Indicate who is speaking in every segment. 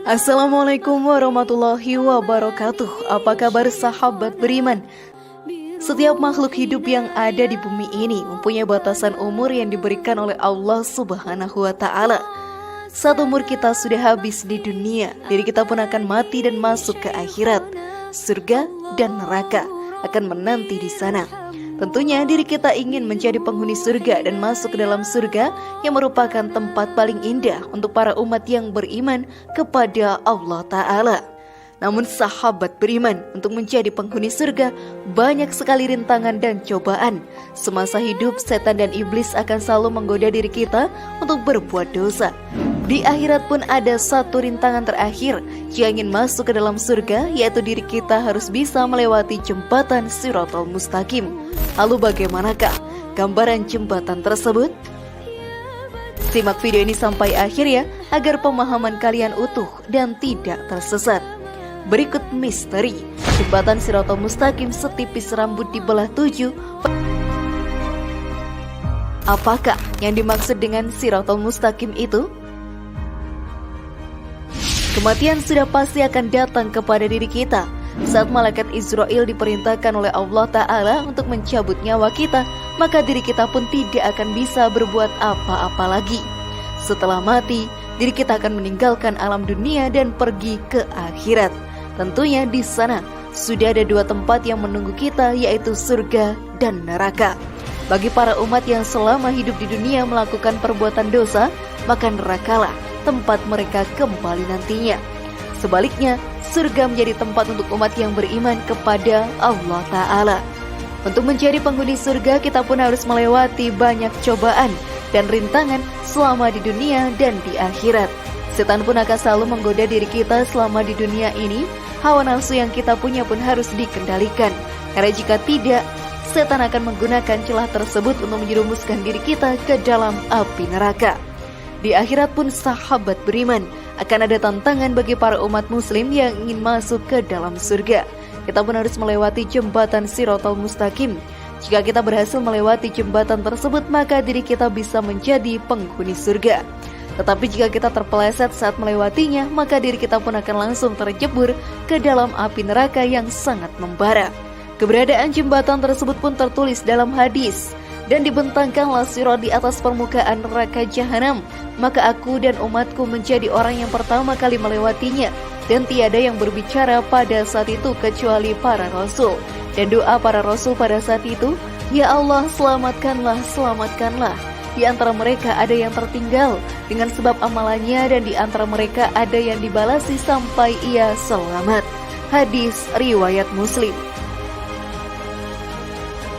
Speaker 1: Assalamualaikum warahmatullahi wabarakatuh. Apa kabar sahabat beriman? Setiap makhluk hidup yang ada di bumi ini mempunyai batasan umur yang diberikan oleh Allah Subhanahu wa Ta'ala. Saat umur kita sudah habis di dunia, diri kita pun akan mati dan masuk ke akhirat. Surga dan neraka akan menanti di sana. Tentunya diri kita ingin menjadi penghuni surga dan masuk ke dalam surga yang merupakan tempat paling indah untuk para umat yang beriman kepada Allah Ta'ala. Namun sahabat beriman, untuk menjadi penghuni surga banyak sekali rintangan dan cobaan. Semasa hidup, setan dan iblis akan selalu menggoda diri kita untuk berbuat dosa. Di akhirat pun ada satu rintangan terakhir jika ingin masuk ke dalam surga, yaitu diri kita harus bisa melewati jembatan Shiratal Mustaqim. Lalu bagaimanakah gambaran jembatan tersebut? Simak video ini sampai akhir ya, agar pemahaman kalian utuh dan tidak tersesat. Berikut misteri jembatan Shiratal Mustaqim setipis rambut dibelah 7. Apakah yang dimaksud dengan Shiratal Mustaqim itu? Kematian sudah pasti akan datang kepada diri kita. Saat malaikat Israel diperintahkan oleh Allah Ta'ala untuk mencabut nyawa kita, maka diri kita pun tidak akan bisa berbuat apa-apa lagi. Setelah mati, diri kita akan meninggalkan alam dunia dan pergi ke akhirat. Tentunya di sana sudah ada dua tempat yang menunggu kita, yaitu surga dan neraka. Bagi para umat yang selama hidup di dunia melakukan perbuatan dosa, maka nerakalah tempat mereka kembali nantinya. Sebaliknya, surga menjadi tempat untuk umat yang beriman kepada Allah Ta'ala. Untuk menjadi penghuni surga, kita pun harus melewati banyak cobaan dan rintangan selama di dunia dan di akhirat. Setan pun akan selalu menggoda diri kita selama di dunia ini. Hawa nafsu yang kita punya pun harus dikendalikan, karena jika tidak, setan akan menggunakan celah tersebut untuk menjerumuskan diri kita ke dalam api neraka. Di akhirat pun sahabat beriman, akan ada tantangan bagi para umat muslim yang ingin masuk ke dalam surga. Kita pun harus melewati jembatan Shiratal Mustaqim. Jika kita berhasil melewati jembatan tersebut, maka diri kita bisa menjadi penghuni surga. Tetapi jika kita terpeleset saat melewatinya, maka diri kita pun akan langsung terjebur ke dalam api neraka yang sangat membara. Keberadaan jembatan tersebut pun tertulis dalam hadis. Dan dibentangkanlah sirat di atas permukaan neraka jahanam, maka aku dan umatku menjadi orang yang pertama kali melewatinya. Dan tiada yang berbicara pada saat itu kecuali para rasul. Dan doa para rasul pada saat itu, ya Allah, selamatkanlah, selamatkanlah. Di antara mereka ada yang tertinggal dengan sebab amalannya, dan di antara mereka ada yang dibalasi sampai ia selamat. Hadis riwayat Muslim.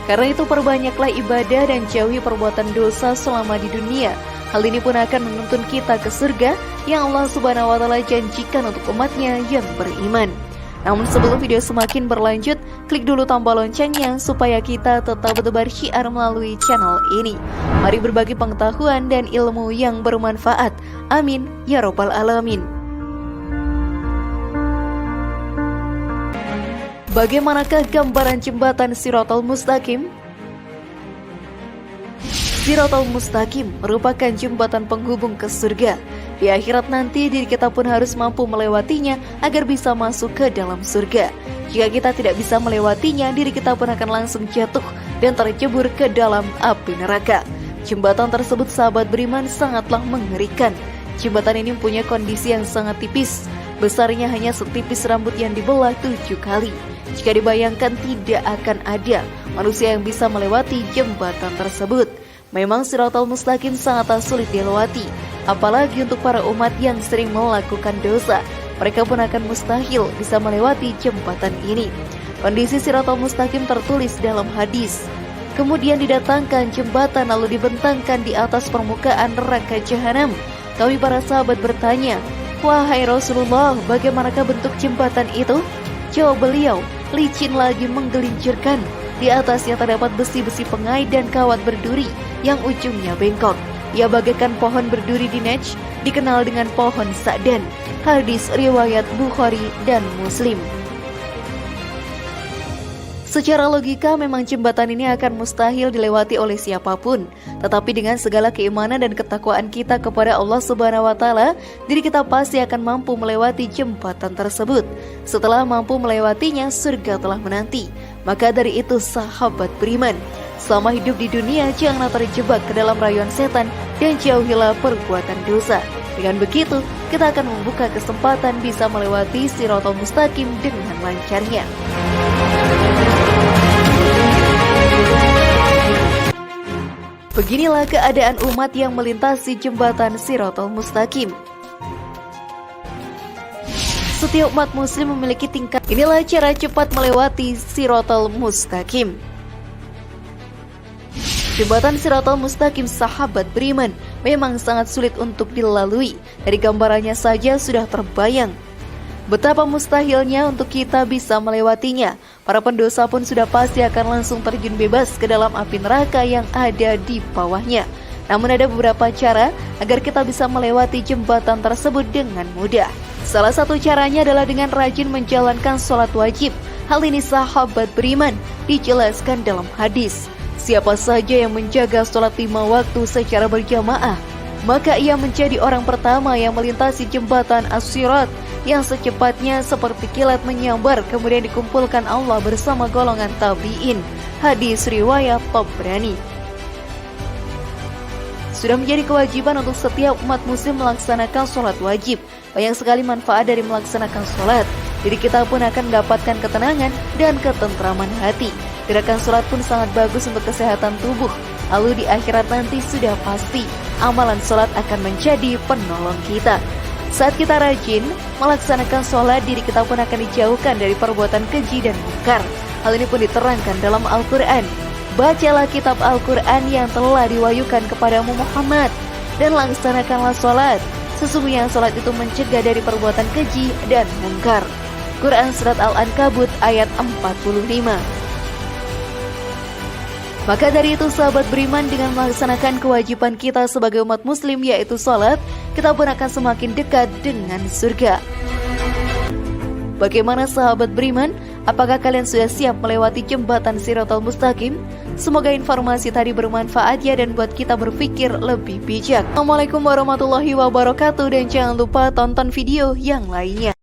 Speaker 1: Karena itu perbanyaklah ibadah dan jauhi perbuatan dosa selama di dunia. Hal ini pun akan menuntun kita ke surga yang Allah Subhanahu wa Ta'ala janjikan untuk umatnya yang beriman. Namun sebelum video semakin berlanjut, klik dulu tombol loncengnya supaya kita tetap bertebar syiar melalui channel ini. Mari berbagi pengetahuan dan ilmu yang bermanfaat. Amin ya Rabbal Alamin. Bagaimanakah gambaran jembatan Shiratal Mustaqim? Shiratal Mustaqim merupakan jembatan penghubung ke surga. Di akhirat nanti diri kita pun harus mampu melewatinya agar bisa masuk ke dalam surga. Jika kita tidak bisa melewatinya, diri kita pun akan langsung jatuh dan tercebur ke dalam api neraka. Jembatan tersebut sahabat beriman sangatlah mengerikan. Jembatan ini punya kondisi yang sangat tipis. Besarnya hanya setipis rambut yang dibelah 7 kali. Jika dibayangkan, tidak akan ada manusia yang bisa melewati jembatan tersebut. Memang Shiratal Mustaqim sangatlah sulit dilewati, apalagi untuk para umat yang sering melakukan dosa. Mereka pun akan mustahil bisa melewati jembatan ini. Kondisi Shiratal Mustaqim tertulis dalam hadis. Kemudian didatangkan jembatan lalu dibentangkan di atas permukaan neraka jahanam. Kami para sahabat bertanya, "Wahai Rasulullah, bagaimanakah bentuk jembatan itu?" Jawab beliau, "Licin lagi menggelincirkan. Di atasnya terdapat besi-besi pengait dan kawat berduri yang ujungnya bengkok. Ia bagaikan pohon berduri di Najd, dikenal dengan pohon Sa'dan." Hadis riwayat Bukhari dan Muslim. Secara logika memang jembatan ini akan mustahil dilewati oleh siapapun. Tetapi dengan segala keimanan dan ketakwaan kita kepada Allah Subhanahu wa taala, diri kita pasti akan mampu melewati jembatan tersebut. Setelah mampu melewatinya, surga telah menanti. Maka dari itu sahabat beriman, selama hidup di dunia janganlah terjebak ke dalam rayuan setan dan jauhilah perbuatan dosa. Dengan begitu, kita akan membuka kesempatan bisa melewati Shirathul Mustaqim dengan lancarnya. Beginilah keadaan umat yang melintasi jembatan Shirathul Mustaqim. Setiap umat muslim memiliki tingkat. Inilah cara cepat melewati Shirathul Mustaqim. Jembatan Shirathul Mustaqim sahabat beriman memang sangat sulit untuk dilalui. Dari gambarannya saja sudah terbayang betapa mustahilnya untuk kita bisa melewatinya. Para pendosa pun sudah pasti akan langsung terjun bebas ke dalam api neraka yang ada di bawahnya. Namun ada beberapa cara agar kita bisa melewati jembatan tersebut dengan mudah. Salah satu caranya adalah dengan rajin menjalankan sholat wajib. Hal ini sahabat beriman dijelaskan dalam hadis. Siapa saja yang menjaga sholat 5 waktu secara berjamaah, maka ia menjadi orang pertama yang melintasi jembatan As-Sirat yang secepatnya seperti kilat menyambar kemudian dikumpulkan Allah bersama golongan tabi'in. Hadis riwayat Tabrani. Sudah menjadi kewajiban untuk setiap umat muslim melaksanakan sholat wajib. Banyak sekali manfaat dari melaksanakan sholat. Diri kita pun akan mendapatkan ketenangan dan ketentraman hati. Gerakan sholat pun sangat bagus untuk kesehatan tubuh. Lalu di akhirat nanti sudah pasti amalan sholat akan menjadi penolong kita. Saat kita rajin melaksanakan sholat, diri kita pun akan dijauhkan dari perbuatan keji dan mungkar. Hal ini pun diterangkan dalam Al-Quran. Bacalah kitab Al-Quran yang telah diwahyukan kepadamu Muhammad, dan laksanakanlah sholat. Sesungguhnya sholat itu mencegah dari perbuatan keji dan mungkar. Quran Surat Al-Ankabut ayat 45. Maka dari itu sahabat beriman, dengan melaksanakan kewajiban kita sebagai umat muslim yaitu sholat, kita pun akan semakin dekat dengan surga. Bagaimana sahabat beriman? Apakah kalian sudah siap melewati jembatan Shirathul Mustaqim? Semoga informasi tadi bermanfaat ya dan buat kita berpikir lebih bijak. Assalamualaikum warahmatullahi wabarakatuh, dan jangan lupa tonton video yang lainnya.